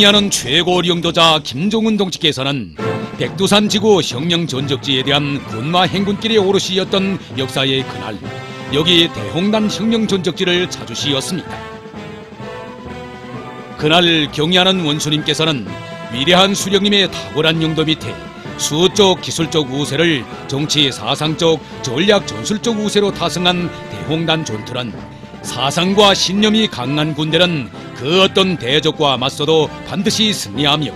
경의하는 최고領導자 김정은 동지께서는 백두산 지구 혁명 전적지에 대한 군마 행군길의 오롯이었던 역사의 그날, 여기 대홍단 혁명 전적지를 찾으시었습니다. 그날 경의하는 원수님께서는 위대한 수령님의 탁월한 용도 밑에 수적 기술적 우세를 정치 사상적 전략 전술적 우세로 타승한 대홍단 전투는 사상과 신념이 강한 군대는 그 어떤 대적과 맞서도 반드시 승리하며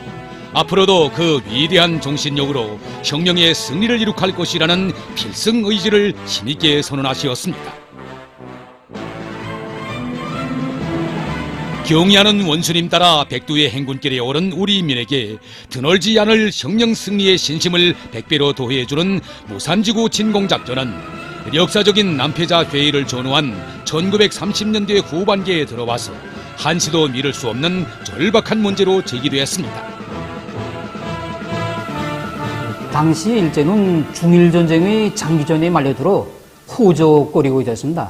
앞으로도 그 위대한 정신력으로 혁명의 승리를 이룩할 것이라는 필승 의지를 힘있게 선언하시었습니다. 경의하는 원수님 따라 백두의 행군길에 오른 우리 민에게 드널지 않을 혁명 승리의 신심을 100배로 더해주는 무산지구 진공작전은 역사적인 남패자 회의를 전후한 1930년대 후반기에 들어와서 한시도 미룰 수 없는 절박한 문제로 제기되었습니다. 당시 일제는 중일전쟁의 장기전에 말려들어 호적거리고 있었습니다.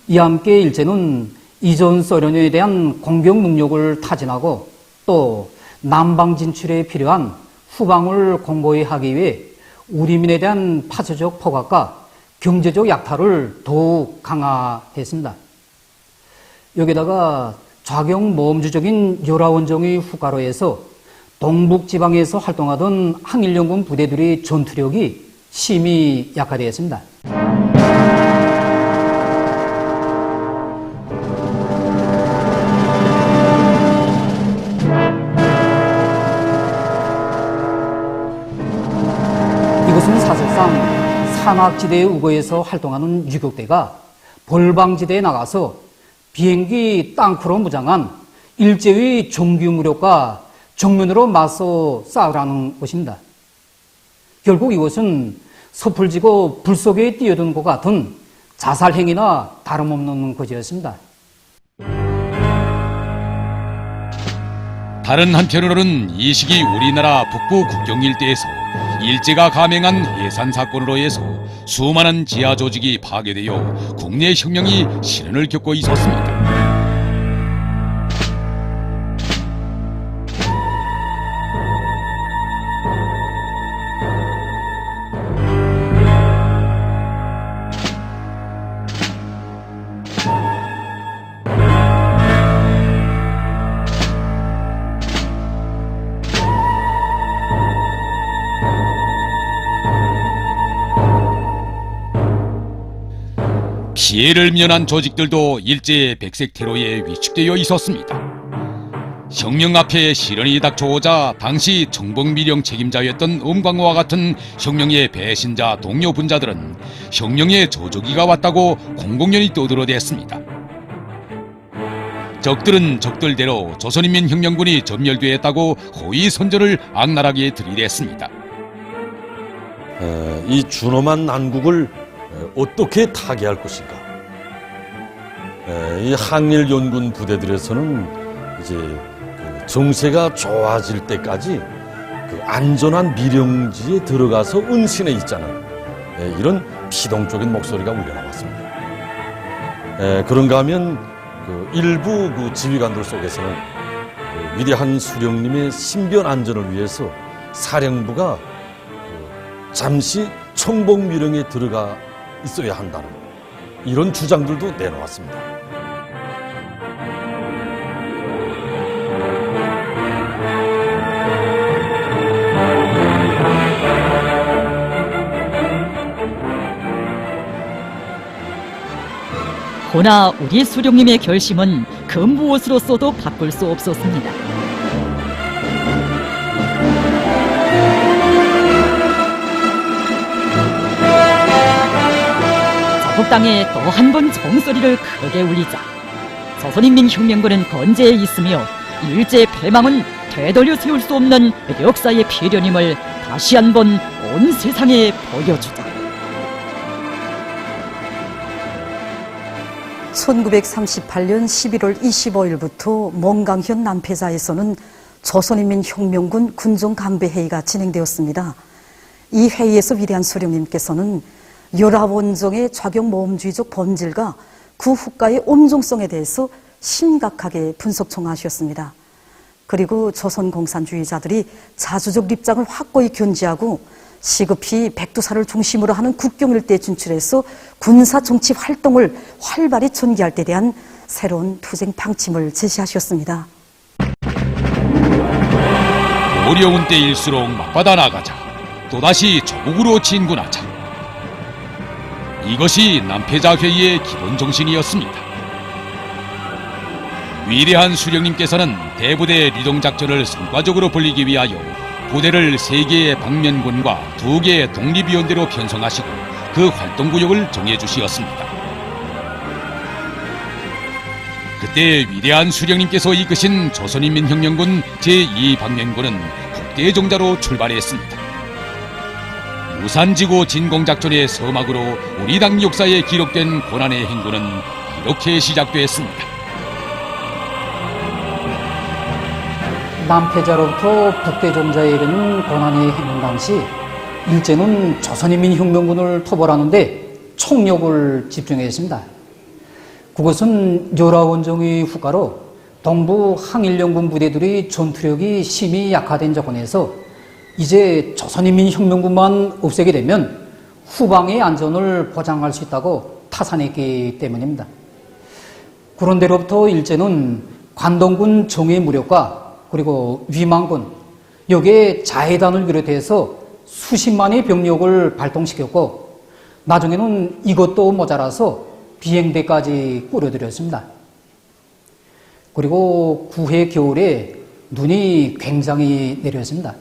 이와 함께 일제는 이전 소련에 대한 공격 능력을 타진하고 또 남방 진출에 필요한 후방을 공고히 하기 위해 우리민에 대한 파쇼적 포각과 경제적 약탈을 더욱 강화했습니다. 여기다가 좌경모험주적인 열화원정의 후가로 해서 동북지방에서 활동하던 항일연군 부대들의 전투력이 심히 약화되었습니다. 이것은 사실상 산악지대의 우거에서 활동하는 유격대가 벌방지대에 나가서 비행기 땅크로 무장한 일제의 정규무력과 정면으로 맞서 싸우라는 것입니다. 결국 이것은 섭을 지고 불 속에 뛰어든 것 같은 자살행위나 다름없는 것이었습니다. 다른 한편으로는 이 시기 우리나라 북부 국경 일대에서 일제가 감행한 해산 사건으로 해서 수많은 지하 조직이 파괴되어 국내 혁명이 시련을 겪고 있었습니다. 피해를 면한 조직들도 일제의 백색 테러에 위축되어 있었습니다. 혁명 앞에 시련이 닥쳐오자 당시 정복미령 책임자였던 엄광호와 같은 혁명의 배신자 동료 분자들은 혁명의 저조기가 왔다고 공공연히 떠들어댔습니다. 적들은 적들대로 조선인민혁명군이 점멸되었다고 허위 선전을 악랄하게 들이댔습니다. 이 준엄한 난국을 어떻게 타개할 것인가? 이 항일연군 부대들에서는 이제 그 정세가 좋아질 때까지 그 안전한 미령지에 들어가서 은신해 있자는 이런 피동적인 목소리가 울려나왔습니다. 그런가 하면 그 일부 그 지휘관들 속에서는 그 위대한 수령님의 신변 안전을 위해서 사령부가 잠시 청복미령에 들어가 있어야 한다는 이런 주장들도 내놓았습니다. 허나 우리 수령님의 결심은 그 무엇으로서도 바꿀 수 없었습니다. 자국 땅에 또 한 번 종소리를 크게 울리자 조선인민혁명군은 건재해 있으며 일제의 패망은 되돌려 세울 수 없는 역사의 필연임을 다시 한 번 온 세상에 보여주자. 1938년 11월 25일부터 몽강현 남패자에서는 조선인민혁명군 군종간부회의가 진행되었습니다. 이 회의에서 위대한 수령님께서는 열화원정의 좌경모험주의적 본질과 그 후과의 온종성에 대해서 심각하게 분석 청하셨습니다. 그리고 조선공산주의자들이 자주적 립장을 확고히 견지하고 시급히 백두산을 중심으로 하는 국경 일대에 진출해서 군사 정치 활동을 활발히 전개할 때 대한 새로운 투쟁 방침을 제시하셨습니다. 어려운 때일수록 맞받아 나가자. 또다시 조국으로 진군하자. 이것이 남패자 회의의 기본 정신이었습니다. 위대한 수령님께서는 대부대 리동작전을 성과적으로 벌이기 위하여 부대를 3개의 방면군과 2개의 독립위원대로 편성하시고 그 활동구역을 정해주시었습니다. 그때 위대한 수령님께서 이끄신 조선인민혁명군 제2방면군은 국대정자로 출발했습니다. 우산지구 진공작전의 서막으로 우리 당 역사에 기록된 고난의 행군은 이렇게 시작됐습니다. 남패자로부터 북대종자에 이르는 고난의 행군 당시 일제는 조선인민혁명군을 토벌하는데 총력을 집중했습니다. 그것은 요라원정의 후가로 동부 항일연군 부대들의 전투력이 심히 약화된 조건에서 이제 조선인민혁명군만 없애게 되면 후방의 안전을 보장할 수 있다고 타산했기 때문입니다. 그런데로부터 일제는 관동군 정예 무력과 그리고 위망군, 여기에 자해단을 비롯해서 수십만의 병력을 발동시켰고 나중에는 이것도 모자라서 비행대까지 꾸려들였습니다. 그리고 구해 겨울에 눈이 굉장히 내렸습니다.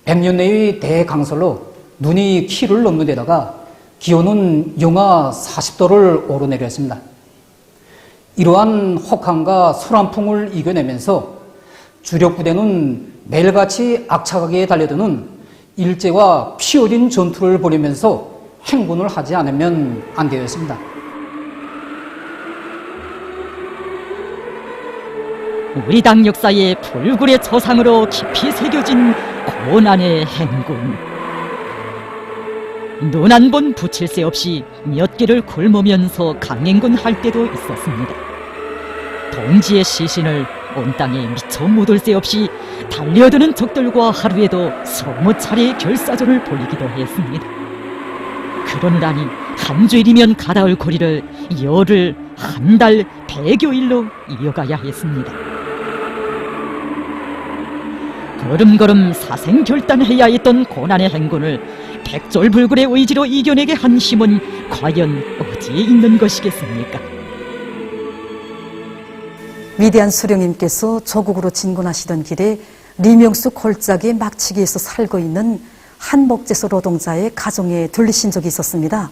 100년 내의 대강설로 눈이 키를 넘는 데다가 기온은 영하 40도를 오르내렸습니다. 이러한 혹한과 소란풍을 이겨내면서 주력 부대는 매일같이 악착하게 달려드는 일제와 피 어린 전투를 벌이면서 행군을 하지 않으면 안 되었습니다. 우리 당 역사의 불굴의 초상으로 깊이 새겨진 고난의 행군. 눈 한 번 붙일 새 없이 몇 개를 굶으면서 강행군 할 때도 있었습니다. 동지의 시신을 온 땅에 미처 묻을 새 없이 달려드는 적들과 하루에도 20차례의 결사전을 벌이기도 했습니다. 그러느라니 한 주일이면 가다을 거리를 열흘, 한 달, 100여일로 이어가야 했습니다. 걸음걸음 사생결단해야 했던 고난의 행군을 백졸불굴의 의지로 이겨내게 한 힘은 과연 어디에 있는 것이겠습니까? 위대한 수령님께서 조국으로 진군하시던 길에 리명수 골짜기 막치기에서 살고 있는 한목재소 노동자의 가정에 들리신 적이 있었습니다.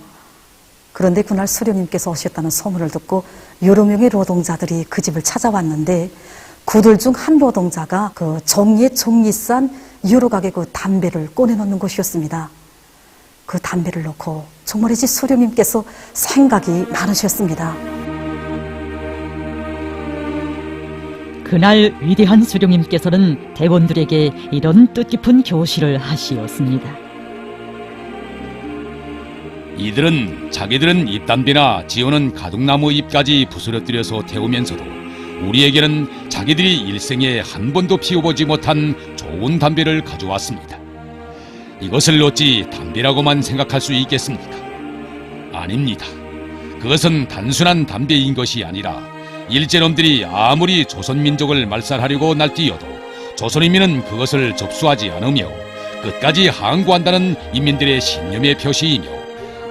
그런데 그날 수령님께서 오셨다는 소문을 듣고 여러 명의 노동자들이 그 집을 찾아왔는데 그들 중 한 노동자가 그 종이에 종이 싼 여러 가게 그 담배를 꺼내놓는 곳이었습니다. 그 담배를 놓고 정말이지 수령님께서 생각이 많으셨습니다. 그날 위대한 수령님께서는 대원들에게 이런 뜻깊은 교시를 하시었습니다. 이들은 자기들은 잎담배나 지어는 가둑나무 잎까지 부스러뜨려서 태우면서도 우리에게는 자기들이 일생에 한 번도 피워보지 못한 좋은 담배를 가져왔습니다. 이것을 어찌 담배라고만 생각할 수 있겠습니까? 아닙니다. 그것은 단순한 담배인 것이 아니라 일제놈들이 아무리 조선민족을 말살하려고 날뛰어도 조선인민은 그것을 접수하지 않으며 끝까지 항구한다는 인민들의 신념의 표시이며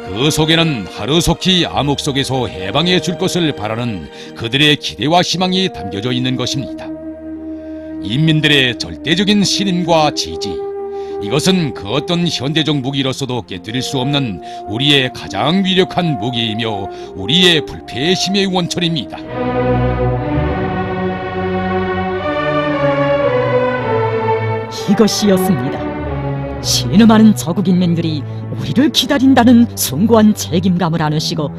그 속에는 하루속히 암흑 속에서 해방해 줄 것을 바라는 그들의 기대와 희망이 담겨져 있는 것입니다. 인민들의 절대적인 신임과 지지, 이것은 그 어떤 현대적 무기로서도 깨뜨릴 수 없는 우리의 가장 위력한 무기이며 우리의 불패의 힘의 원천입니다. 이것이었습니다. 신음하는 저국인민들이 우리를 기다린다는 숭고한 책임감을 안으시고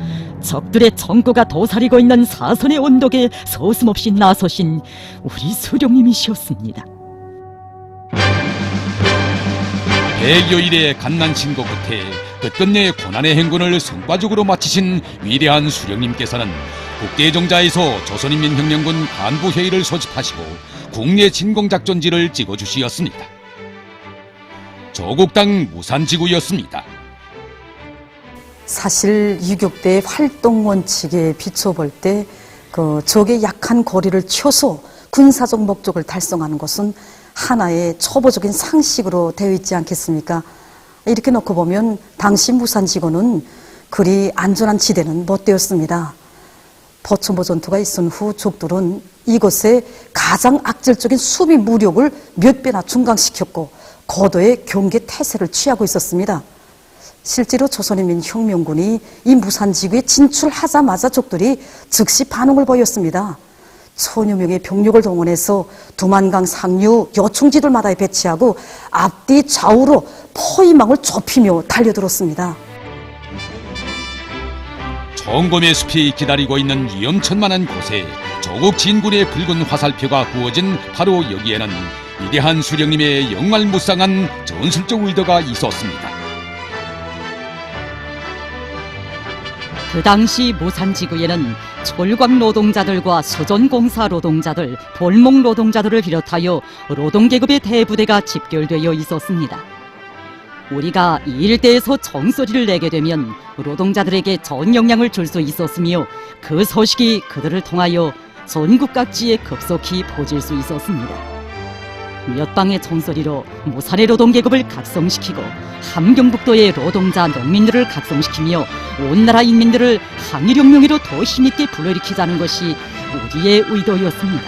적들의 정거가 도사리고 있는 사선의 언덕에 서슴없이 나서신 우리 수령님이시었습니다. 100여일의 갓난신고 끝에 끝끝내 고난의 행군을 성과적으로 마치신 위대한 수령님께서는 국대정자에서 조선인민혁명군 간부회의를 소집하시고 국내 진공작전지를 찍어주시었습니다. 조국 땅 무산지구였습니다. 사실 유격대의 활동 원칙에 비춰볼 때 적의 약한 거리를 쳐서 군사적 목적을 달성하는 것은 하나의 초보적인 상식으로 되어 있지 않겠습니까? 이렇게 놓고 보면 당시 무산지구는 그리 안전한 지대는 못 되었습니다. 포천보 전투가 있은 후 적들은 이곳에 가장 악질적인 수비 무력을 몇 배나 증강시켰고 고도의 경계 태세를 취하고 있었습니다. 실제로 조선인민혁명군이 이 무산지구에 진출하자마자 적들이 즉시 반응을 보였습니다. 천여 명의 병력을 동원해서 두만강 상류 요충지들마다 배치하고 앞뒤 좌우로 포위망을 좁히며 달려들었습니다. 청검의 숲이 기다리고 있는 위험천만한 곳에 조국 진군의 붉은 화살표가 구워진 바로 여기에는 위대한 수령님의 영알무쌍한 전술적 의도가 있었습니다. 그 당시 무산지구에는 철광 노동자들과 수전공사 노동자들, 볼목 노동자들을 비롯하여 노동계급의 대부대가 집결되어 있었습니다. 우리가 이 일대에서 정소리를 내게 되면 노동자들에게 전 영향을 줄 수 있었으며 그 소식이 그들을 통하여 전국 각지에 급속히 퍼질 수 있었습니다. 몇 방의 총소리로 무산의 노동계급을 각성시키고 함경북도의 노동자, 농민들을 각성시키며 온 나라 인민들을 항일혁명으로 더 힘있게 불러일으키자는 것이 우리의 의도였습니다.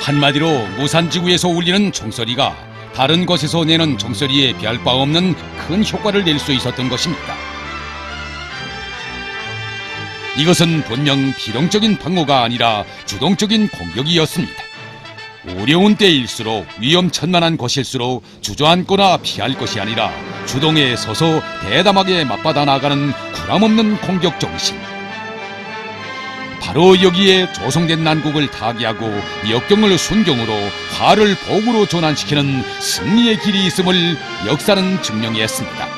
한마디로 무산지구에서 울리는 총소리가 다른 곳에서 내는 총소리에 비할 바 없는 큰 효과를 낼 수 있었던 것입니다. 이것은 분명 비동적인 방어가 아니라 주동적인 공격이었습니다. 어려운 때일수록 위험천만한 곳일수록 주저앉거나 피할 것이 아니라 주동에 서서 대담하게 맞받아 나가는 구람없는 공격 정신. 바로 여기에 조성된 난국을 타개하고 역경을 순경으로 화를 복으로 전환시키는 승리의 길이 있음을 역사는 증명했습니다.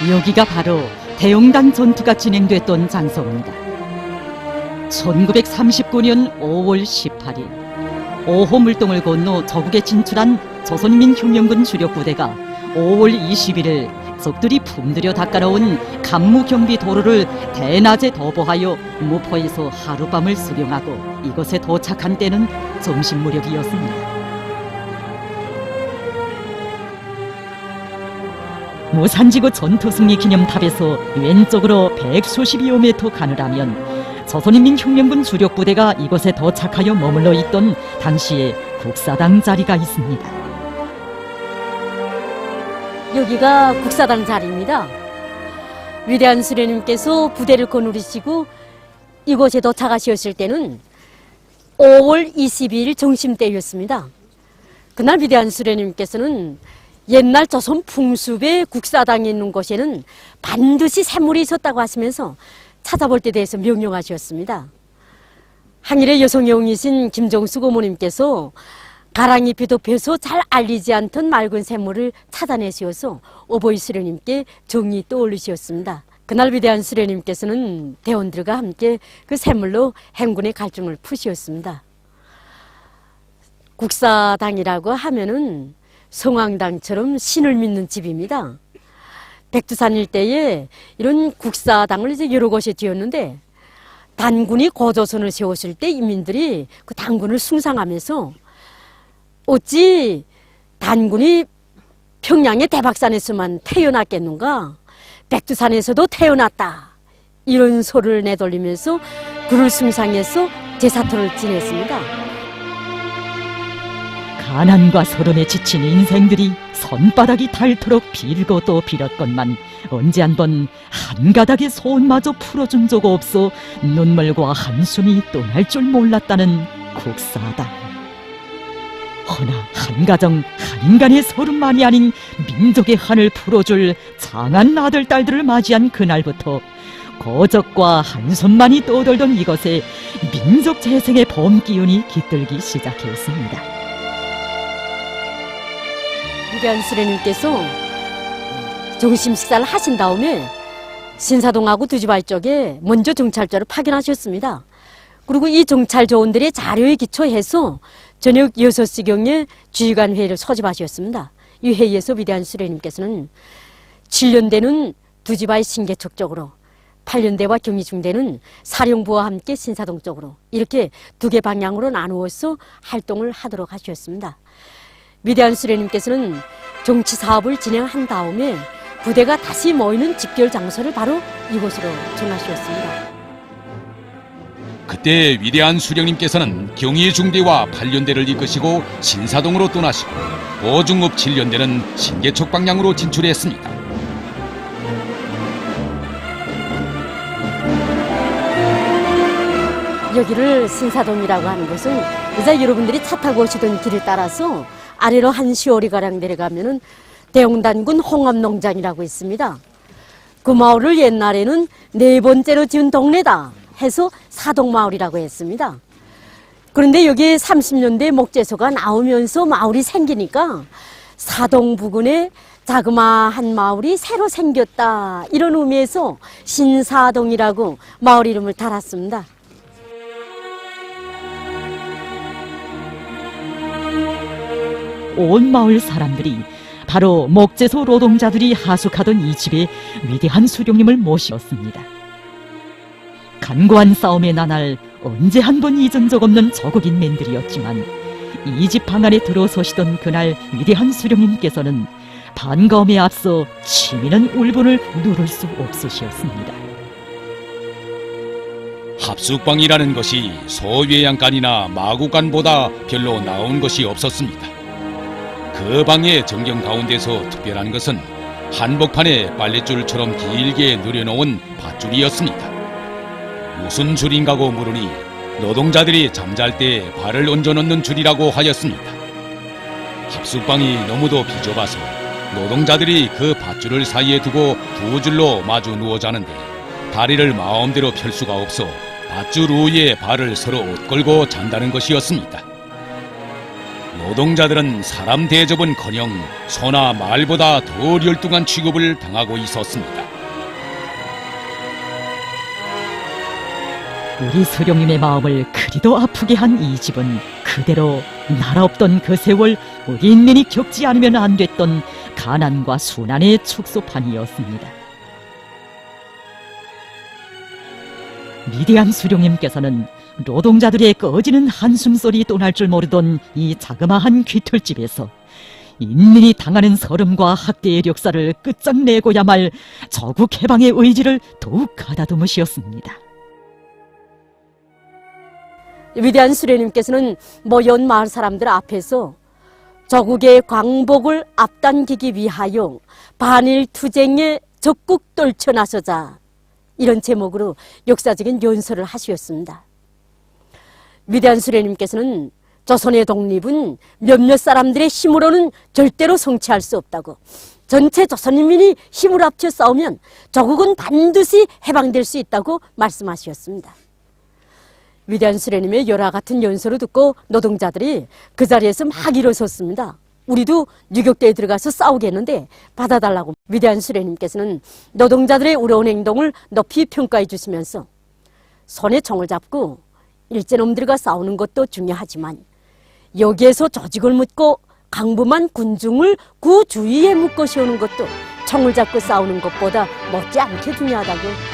여기가 바로 대용단 전투가 진행됐던 장소입니다. 1939년 5월 18일 오호 물동을 건너 저국에 진출한 조선인민혁명군 주력부대가 5월 21일 적들이 품들여 닦아놓은 간무경비 도로를 대낮에 도보하여 무포에서 하룻밤을 수령하고 이곳에 도착한 때는 점심무렵이었습니다. 무산지구 전투승리 기념탑에서 왼쪽으로 100수십여 미터 가느라면 조선인민혁명군 주력부대가 이곳에 도착하여 머물러 있던 당시의 국사당 자리가 있습니다. 여기가 국사당 자리입니다. 위대한 수령님께서 부대를 거느리시고 이곳에 도착하셨을 때는 5월 22일 정심때였습니다. 그날 위대한 수령님께서는 옛날 조선 풍습의 국사당이 있는 곳에는 반드시 샘물이 있었다고 하시면서 찾아볼 때 대해서 명령하셨습니다. 항일의 여성영이신 김정수 고모님께서 가랑이 비도표서 잘 알리지 않던 맑은 샘물을 찾아내시어서 오보이 수령님께 정이 떠올리셨습니다. 그날 위대한 수령님께서는 대원들과 함께 그 샘물로 행군의 갈증을 푸시었습니다. 국사당이라고 하면은 성황당처럼 신을 믿는 집입니다. 백두산 일대에 이런 국사당을 이제 여러 곳에 지었는데 단군이 고조선을 세웠을 때 인민들이 그 단군을 숭상하면서 어찌 단군이 평양의 대박산에서만 태어났겠는가? 백두산에서도 태어났다. 이런 소리를 내돌리면서 그를 숭상해서 제사토를 지냈습니다. 가난과 서름에 지친 인생들이 손바닥이 닳도록 빌고 또 빌었건만 언제 한번 한 가닥의 소원마저 풀어준 적 없어 눈물과 한숨이 떠날 줄 몰랐다는 국사당. 허나 한 가정 한 인간의 서름만이 아닌 민족의 한을 풀어줄 장한 아들 딸들을 맞이한 그날부터 거적과 한숨만이 떠돌던 이것에 민족 재생의 봄 기운이 깃들기 시작했습니다. 위대한 수령님께서 점심 식사를 하신 다음에 신사동하고 두지바이 쪽에 먼저 정찰조를 파견하셨습니다. 그리고 이 정찰 조원들의 자료에 기초해서 저녁 6시경에 주의관 회의를 소집하셨습니다. 이 회의에서 위대한 수령님께서는 7년대는 두지바이 신계척 쪽으로, 8년대와 경희중대는 사령부와 함께 신사동 쪽으로 이렇게 두 개 방향으로 나누어서 활동을 하도록 하셨습니다. 위대한 수령님께서는 정치 사업을 진행한 다음에 부대가 다시 모이는 집결 장소를 바로 이곳으로 정하셨습니다. 그때 위대한 수령님께서는 경희중대와 8년대를 이끄시고 신사동으로 떠나시고 오중읍 7년대는 신계척 방향으로 진출했습니다. 여기를 신사동이라고 하는 것은 이제 여러분들이 차 타고 오시던 길을 따라서 아래로 한 시오리가량 내려가면은 대웅단군 홍합농장이라고 있습니다. 그 마을을 옛날에는 네 번째로 지은 동네다 해서 사동마을이라고 했습니다. 그런데 여기 30년대 목재소가 나오면서 마을이 생기니까 사동 부근에 자그마한 마을이 새로 생겼다, 이런 의미에서 신사동이라고 마을 이름을 달았습니다. 온 마을 사람들이 바로 목재소 노동자들이 하숙하던 이 집에 위대한 수령님을 모셨습니다. 간고한 싸움의 나날 언제 한 번 잊은 적 없는 저국인맨들이었지만 이 집 방 안에 들어서시던 그날 위대한 수령님께서는 반가움에 앞서 치미는 울분을 누를 수 없으셨습니다. 합숙방이라는 것이 소외양간이나 마구간보다 별로 나은 것이 없었습니다. 그 방의 정경 가운데서 특별한 것은 한복판에 빨랫줄처럼 길게 늘여놓은 밧줄이었습니다. 무슨 줄인가고 물으니 노동자들이 잠잘 때 발을 얹어놓는 줄이라고 하였습니다. 합숙방이 너무도 비좁아서 노동자들이 그 밧줄을 사이에 두고 두 줄로 마주 누워 자는데 다리를 마음대로 펼 수가 없어 밧줄 위에 발을 서로 엇걸고 잔다는 것이었습니다. 노동자들은 사람 대접은커녕 소나 말보다 더 열등한 취급을 당하고 있었습니다. 우리 수령님의 마음을 그리도 아프게 한 이 집은 그대로 나라 없던 그 세월 우리 인민이 겪지 않으면 안 됐던 가난과 순환의 축소판이었습니다. 위대한 수령님께서는 노동자들의 꺼지는 한숨소리 또 날 줄 모르던 이 자그마한 귀털집에서 인민이 당하는 서름과 학대의 역사를 끝장내고야 말 저국 해방의 의지를 더욱 가다듬으시었습니다. 위대한 수령님께서는 모여온 마을 사람들 앞에서 저국의 광복을 앞당기기 위하여 반일투쟁에 적극 떨쳐나서자, 이런 제목으로 역사적인 연설을 하셨습니다. 위대한 수령님께서는 조선의 독립은 몇몇 사람들의 힘으로는 절대로 성취할 수 없다고, 전체 조선인민이 힘을 합쳐 싸우면 조국은 반드시 해방될 수 있다고 말씀하셨습니다. 위대한 수령님의 열화 같은 연설을 듣고 노동자들이 그 자리에서 막 일어섰습니다. 우리도 유격대에 들어가서 싸우겠는데 받아달라고. 위대한 수령님께서는 노동자들의 우려운 행동을 높이 평가해 주시면서 손에 총을 잡고 일제놈들과 싸우는 것도 중요하지만 여기에서 조직을 묻고 강범한 군중을 그 주위에 묶어 세우는 것도 총을 잡고 싸우는 것보다 못지않게 중요하다고.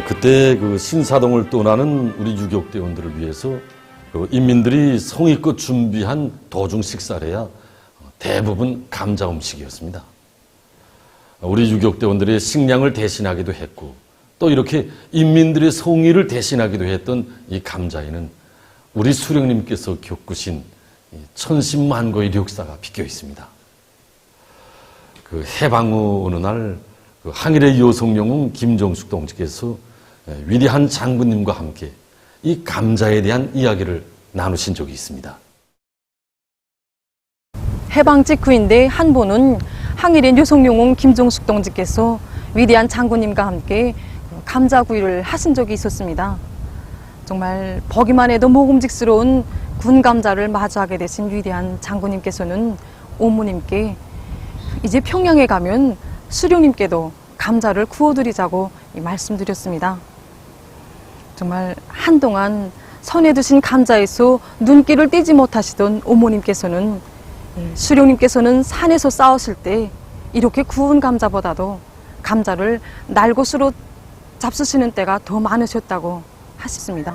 그때 그 신사동을 떠나는 우리 유격대원들을 위해서 그 인민들이 성의껏 준비한 도중 식사래야 대부분 감자 음식이었습니다. 우리 유격대원들의 식량을 대신하기도 했고 또 이렇게 인민들의 성의를 대신하기도 했던 이 감자에는 우리 수령님께서 겪으신 천신만고의 역사가 비껴 있습니다. 그 해방 후 어느 날 그 항일의 여성영웅 김정숙 동지께서 위대한 장군님과 함께 이 감자에 대한 이야기를 나누신 적이 있습니다. 해방 직후인데 한 번은 항일의 여성영웅 김정숙 동지께서 위대한 장군님과 함께 감자구이를 하신 적이 있었습니다. 정말 보기만 해도 먹음직스러운 군 감자를 마주하게 되신 위대한 장군님께서는 어머님께 이제 평양에 가면 수령님께도 감자를 구워드리자고 말씀드렸습니다. 정말 한동안 선에 두신 감자에서 눈길을 떼지 못하시던 어머님께서는 수령님께서는 산에서 싸우실 때 이렇게 구운 감자보다도 감자를 날것으로 잡수시는 때가 더 많으셨다고 하셨습니다.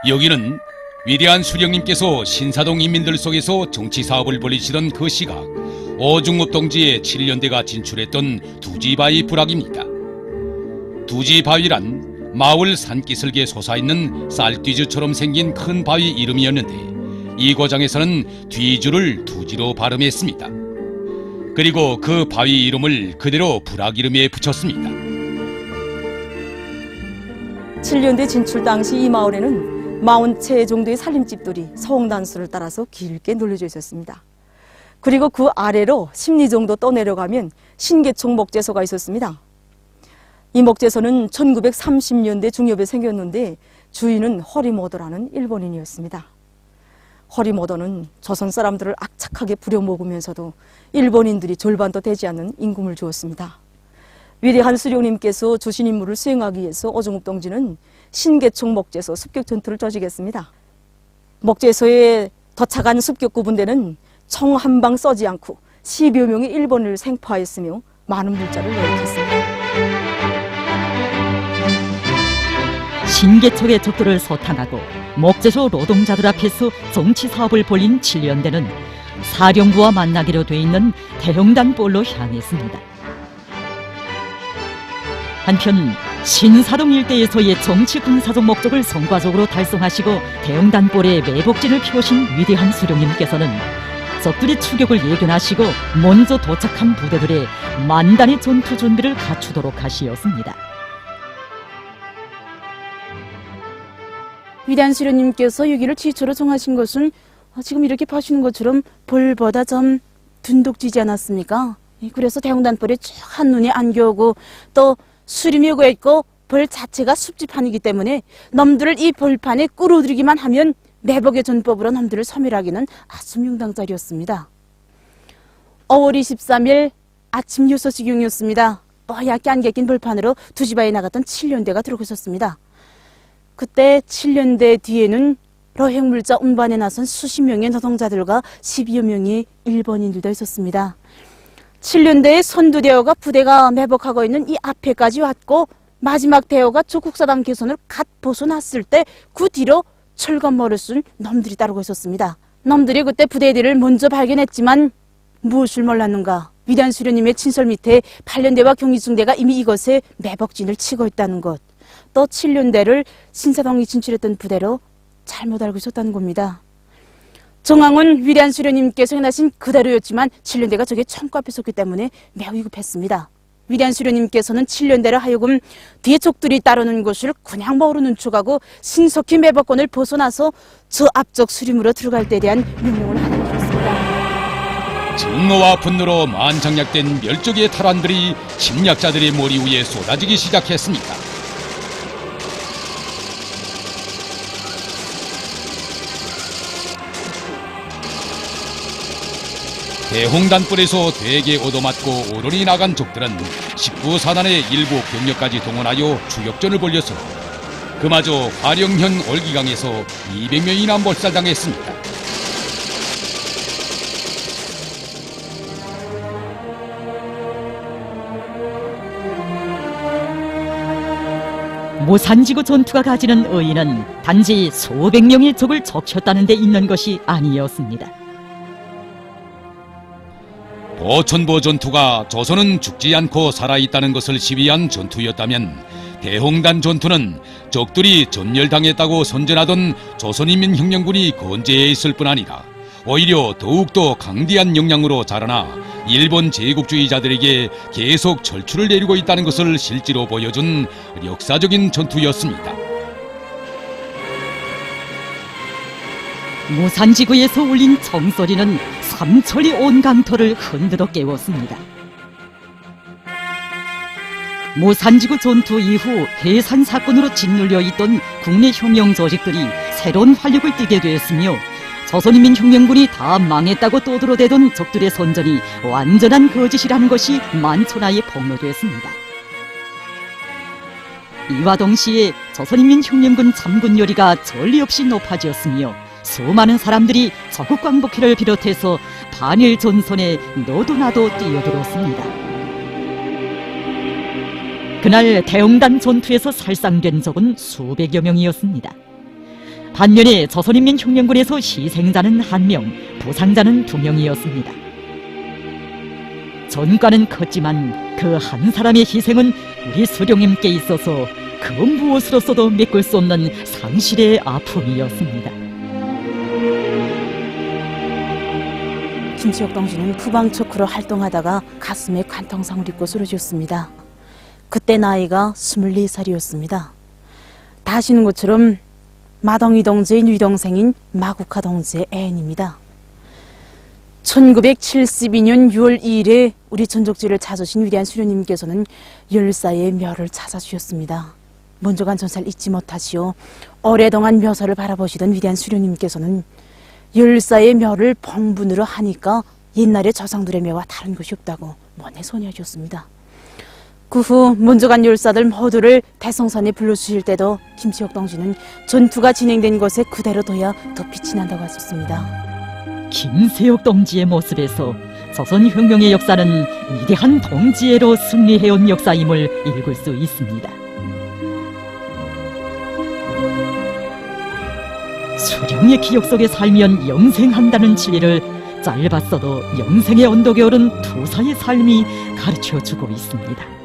여기는 위대한 수령님께서 신사동 인민들 속에서 정치 사업을 벌이시던 그 시각 어중업 동지의 7년대가 진출했던 두지바위 부락입니다. 두지바위란 마을 산기슭에 솟아있는 쌀뒤주처럼 생긴 큰 바위 이름이었는데 이 고장에서는 뒤주를 두지로 발음했습니다. 그리고 그 바위 이름을 그대로 부락 이름에 붙였습니다. 7년대 진출 당시 이 마을에는 40채 정도의 살림집들이 서홍단수를 따라서 길게 늘려져 있었습니다. 그리고 그 아래로 10리 정도 떠내려가면 신계총 목재소가 있었습니다. 이 목재소는 1930년대 중엽에 생겼는데 주인은 허리모더라는 일본인이었습니다. 허리모더는 조선 사람들을 악착하게 부려먹으면서도 일본인들이 절반도 되지 않는 임금을 주었습니다. 위대한 수령님께서 주신 임무를 수행하기 위해서 어중읍 동지는 신계총 목재소 습격 전투를 저지겠습니다. 목재소에 도착한 습격 구분대는 총 한 방 쏘지 않고 10여 명의 일본을 생포하였으며 많은 물자를 내쫓았습니다. 신계총의 적들을 소탕하고 목재소 노동자들 앞에서 정치 사업을 벌인 7년대는 사령부와 만나기로 돼 있는 대형단볼로 향했습니다. 한편 신사동 일대에서의 정치 군사적 목적을 성과적으로 달성하시고 대형단볼에 매복진을 피우신 위대한 수령님께서는 적들의 추격을 예견하시고 먼저 도착한 부대들의 만단의 전투 준비를 갖추도록 하시었습니다. 위대한 수령님께서 여기를 지초로 정하신 것은 지금 이렇게 봐주는 것처럼 볼보다 좀 둔독지지 않았습니까? 그래서 대형단볼에 쭉 한눈에 안겨오고 또 수림이 오고 있고 벌 자체가 숲지판이기 때문에 놈들을 이 벌판에 끌어들이기만 하면 매복의 전법으로 놈들을 소멸하기는 아주 명당자리였습니다. 5월 23일 아침 6시경이었습니다. 뽀얗게 안개 낀 벌판으로 두지바에 나갔던 7년대가 들어오고 있었습니다. 그때 7년대 뒤에는 로행물자 운반에 나선 수십 명의 노동자들과 10여 명의 일본인들도 있었습니다. 7년대의 선두대어가 부대가 매복하고 있는 이 앞에까지 왔고 마지막 대어가 조국사당 개선을 갓 벗어났을 때 그 뒤로 철검머리를 쓴 놈들이 따르고 있었습니다. 놈들이 그때 부대들을 먼저 발견했지만 무엇을 몰랐는가? 위대한 수령님의 친설 밑에 8년대와 경희중대가 이미 이것에 매복진을 치고 있다는 것. 또 7년대를 신사동이 진출했던 부대로 잘못 알고 있었다는 겁니다. 정황은 위대한 수령님께서 행하신 그대로였지만 7년대가 적의 창고 앞에 섰기 때문에 매우 위급했습니다. 위대한 수령님께서는 7년대를 하여금 뒤에 적들이 따르는 것을 그냥 모르는 척하고 신속히 매복권을 벗어나서 저 앞쪽 수림으로 들어갈 때에 대한 명령을 하게 되었습니다. 증오와 분노로 만장약된 멸족의 탈환들이 침략자들의 머리 위에 쏟아지기 시작했습니다. 대홍단불에서 되게 얻어맞고 오론이 나간 적들은 19사단의 일부 병력까지 동원하여 추격전을 벌였으나 그마저 화령현 얼기강에서 200명이나 몰살당했습니다. 모산지구 전투가 가지는 의의는 단지 수백 명의 적을 적셨다는 데 있는 것이 아니었습니다. 보천보 전투가 조선은 죽지 않고 살아있다는 것을 시비한 전투였다면 대홍단 전투는 적들이 전멸당했다고 선전하던 조선인민혁명군이 건재해 있을 뿐 아니라 오히려 더욱더 강대한 역량으로 자라나 일본 제국주의자들에게 계속 절출을 내리고 있다는 것을 실제로 보여준 역사적인 전투였습니다. 모산지구에서 울린 정소리는 삼천리 온 강터를 흔들어 깨웠습니다. 무산지구 전투 이후 해산 사건으로 짓눌려 있던 국내 혁명 조직들이 새로운 활력을 띠게 되었으며 조선인민혁명군이 다 망했다고 떠들어대던 적들의 선전이 완전한 거짓이라는 것이 만천하에 폭로되었습니다. 이와 동시에 조선인민혁명군 참군 요리가 전례 없이 높아지었으며 수많은 사람들이 적국 광복회를 비롯해서 반일 전선에 너도 나도 뛰어들었습니다. 그날 대흥단 전투에서 살상된 적은 수백여 명이었습니다. 반면에 조선인민혁명군에서 희생자는 1명, 부상자는 2명이었습니다. 전과는 컸지만 그 한 사람의 희생은 우리 수령님께 있어서 그 무엇으로서도 메꿀 수 없는 상실의 아픔이었습니다. 김치혁 동지는 쿠방척후로 활동하다가 가슴에 관통상을 입고 쓰러졌습니다. 그때 나이가 24살이었습니다. 다 아시는 것처럼 마덩이 동지의女동생인 마국화 동지의 애인입니다. 1972년 6월 2일에 우리 전적지를 찾으신 위대한 수령님께서는 열사의 묘를 찾아주셨습니다. 먼저 간 전사를 잊지 못하시오. 오래동안 묘사를 바라보시던 위대한 수령님께서는 열사의 묘를 봉분으로 하니까 옛날의 조상들의 묘와 다른 것이 없다고 먼에 소개하셨습니다. 그 후 먼저 간 열사들 모두를 대성산에 불러주실 때도 김치혁 동지는 전투가 진행된 곳에 그대로 둬야 더 빛이 난다고 하셨습니다. 김세혁 동지의 모습에서 조선혁명의 역사는 위대한 동지애로 승리해온 역사임을 읽을 수 있습니다. 수령의 기억 속에 살면 영생한다는 진리를 짧았어도 영생의 언덕에 오른 투사의 삶이 가르쳐주고 있습니다.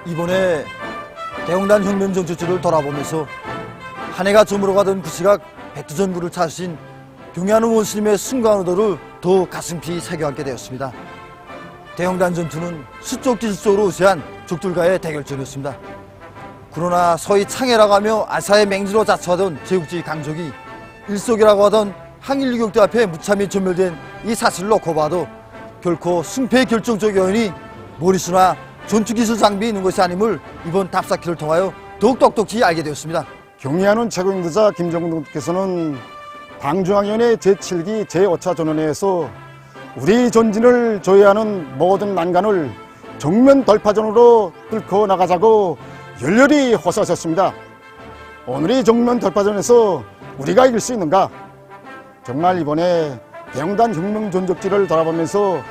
이번에 대흥단 혁명 전투지를 돌아보면서 한 해가 저물어가던 그 시각 백두전구를 찾으신 경의하는 원스님의 승관 의도를 더 가슴깊이 새겨안게 되었습니다. 대흥단 전투는 수적 기술적으로 우세한 적들과의 대결전이었습니다. 그러나 서히 창해라고 하며 아사의 맹지로 자처하던 제국주의 강적이 일속이라고 하던 항일 유격대 앞에 무참히 전멸된 이 사실을 놓고 봐도 결코 승패의 결정적 요인이 머릿수나 전투기술 장비에 있는 것이 아님을 이번 답사키를 통하여 더욱 똑똑히 알게 되었습니다. 경의하는 최고인도자 김정국께서는 방중앙위원회 제7기 제5차 전원회에서 우리 전진을 조회하는 모든 난간을 정면 돌파전으로 뚫고 나가자고 열렬히 호소하셨습니다. 오늘의 정면 돌파전에서 우리가 이길 수 있는가? 정말 이번에 대흥단 혁명 전적지를 돌아보면서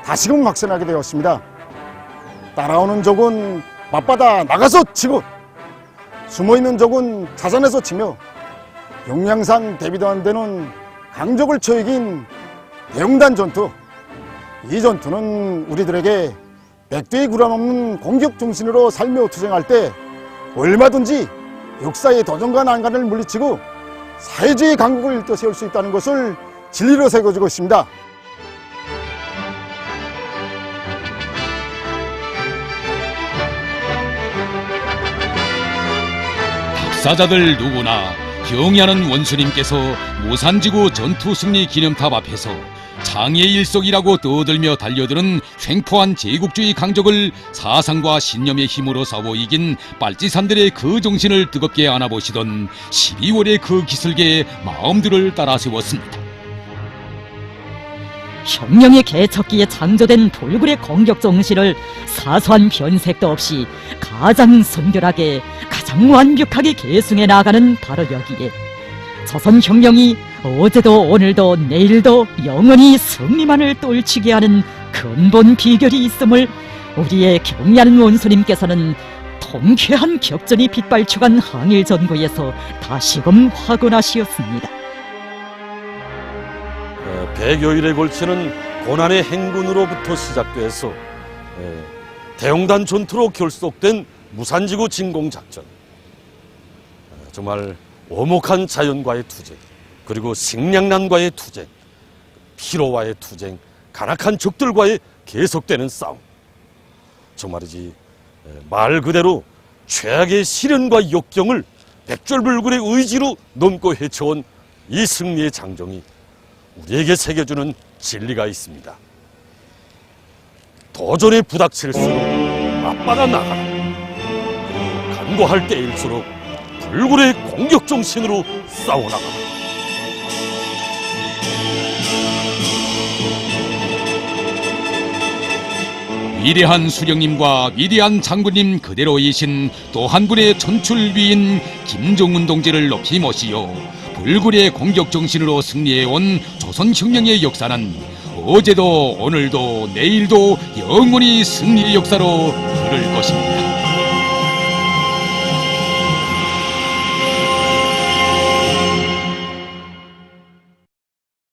다시금 확신하게 되었습니다. 따라오는 적은 맞받아 나가서 치고 숨어있는 적은 자산에서 치며 용량상 대비도 안 되는 강적을 쳐 이긴 대흥단 전투. 이 전투는 우리들에게 백두의 구란 없는 공격 정신으로 살며 투쟁할 때 얼마든지 역사의 도전과 난간을 물리치고 사회주의 강국을 일떠세울 수 있다는 것을 진리로 새겨주고 있습니다. 박사자들 누구나 경의하는 원수님께서 무산지구 전투 승리 기념탑 앞에서 장애의 일석이라고 떠들며 달려드는 횡포한 제국주의 강적을 사상과 신념의 힘으로 싸워 이긴 빨치산들의 그 정신을 뜨겁게 안아보시던 12월의 그 기슭에 마음들을 따라 세웠습니다. 혁명의 개척기에 창조된 불굴의 공격 정신을 사소한 변색도 없이 가장 선결하게 가장 완벽하게 계승해 나가는 바로 여기에 조선혁명이 어제도 오늘도 내일도 영원히 승리만을 떨치게 하는 근본 비결이 있음을 우리의 경의하는 원수님께서는 통쾌한 격전이 빗발쳐간 항일전구에서 다시금 확언하시었습니다. 100여일에 걸치는 고난의 행군으로부터 시작돼서 대흥단 전투로 결속된 무산지구 진공작전, 정말 오목한 자연과의 투쟁, 그리고 식량난과의 투쟁, 피로와의 투쟁, 간악한 적들과의 계속되는 싸움, 정말이지 말 그대로 최악의 시련과 역경을 백절불굴의 의지로 넘고 헤쳐온 이 승리의 장정이 우리에게 새겨주는 진리가 있습니다. 도전에 부닥칠수록 앞받아 나가라. 그리고 간과할 때일수록 불굴의 공격 정신으로 싸워나가라. 위대한 수령님과 위대한 장군님 그대로이신 또 한 분의 전출위인 김정은 동지를 높이 모시어 불굴의 공격 정신으로 승리해온 조선혁명의 역사는 어제도 오늘도 내일도 영원히 승리의 역사로 흐를 것입니다.